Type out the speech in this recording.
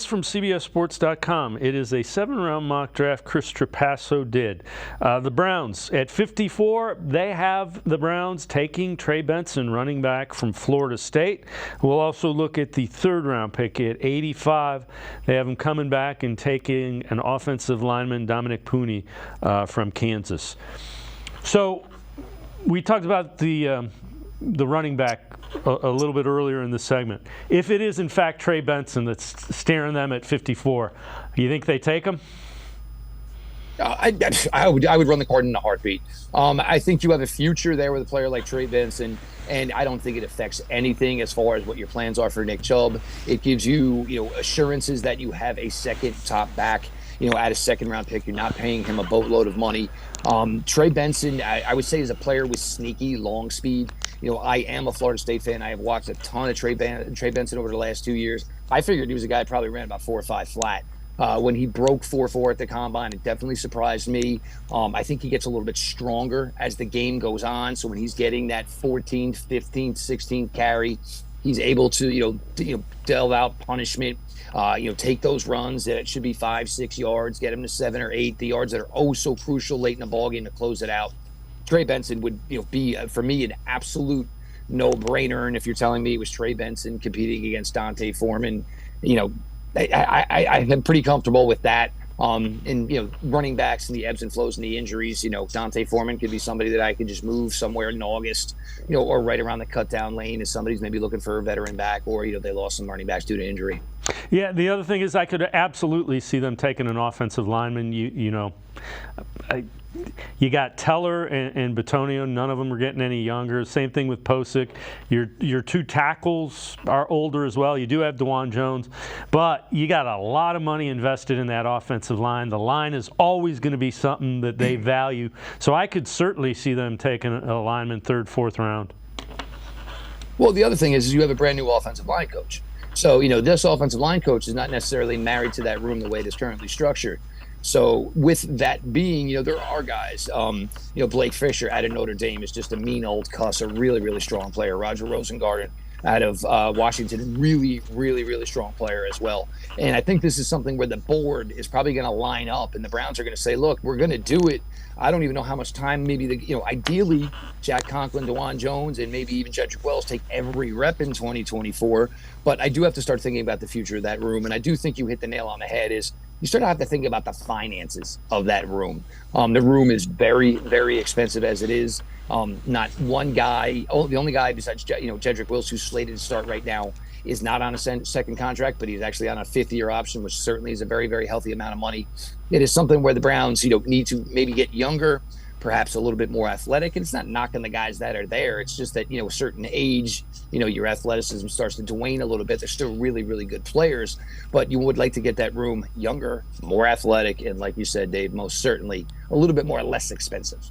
From CBSSports.com. It is a 7-round mock draft Chris Trapasso did. The Browns at 54, they have the Browns taking Trey Benson, running back from Florida State. We'll also look at the 3rd-round pick at 85. They have him coming back and taking an offensive lineman, Dominic Pooney, from Kansas. So we talked about the running back a little bit earlier in the segment. If it is in fact Trey Benson that's staring them at 54, do you think they take him? I would run the card in a heartbeat. I think you have a future there with a player like Trey Benson, and I don't think it affects anything as far as what your plans are for Nick Chubb. It gives you, assurances that you have a second top back, at a 2nd-round pick. You're not paying him a boatload of money. Trey Benson, I would say, is a player with sneaky long speed. I am a Florida State fan. I have watched a ton of Trey Benson over the last 2 years. I figured he was a guy who probably ran about 4 or 5 flat. When he broke 4.4 at the combine, it definitely surprised me. I think he gets a little bit stronger as the game goes on. So when he's getting that 14th, 15th, 16th carry, he's able to, delve out punishment, take those runs that should be 5-6 yards, get him to 7 or 8, the yards that are oh so crucial late in the ballgame to close it out. Trey Benson would, be for me an absolute no-brainer. And if you're telling me it was Trey Benson competing against Dante Foreman, I'm pretty comfortable with that. And running backs and the ebbs and flows and the injuries, Dante Foreman could be somebody that I could just move somewhere in August, or right around the cut down lane if somebody's maybe looking for a veteran back, or they lost some running backs due to injury. Yeah, the other thing is I could absolutely see them taking an offensive lineman. You got Teller and Bitonio. None of them are getting any younger. Same thing with Posick. Your 2 tackles are older as well. You do have DeJuan Jones, but you got a lot of money invested in that offensive line. The line is always going to be something that they value. So I could certainly see them taking a lineman 3rd, 4th round. Well, the other thing is you have a brand new offensive line coach. So, this offensive line coach is not necessarily married to that room the way it is currently structured. So with that being, there are guys, Blake Fisher out of Notre Dame is just a mean old cuss, a really, really strong player. Roger Rosengarten out of Washington, really, really, really strong player as well. And I think this is something where the board is probably going to line up and the Browns are going to say, look, we're going to do it. I don't even know how much time, maybe ideally Jack Conklin, DeJuan Jones, and maybe even Jedrick Wells take every rep in 2024. But I do have to start thinking about the future of that room. And I do think you hit the nail on the head is you start to have to think about the finances of that room. The room is very, very expensive as it is. Not one guy, the only guy besides Jedrick Wills who's slated to start right now is not on a second contract, but he's actually on a 5th-year option, which certainly is a very, very healthy amount of money. It is something where the Browns, need to maybe get younger, perhaps a little bit more athletic. And it's not knocking the guys that are there. It's just that, a certain age, your athleticism starts to wane a little bit. They're still really, really good players, but you would like to get that room younger, more athletic, and like you said, Dave, most certainly a little bit more less expensive.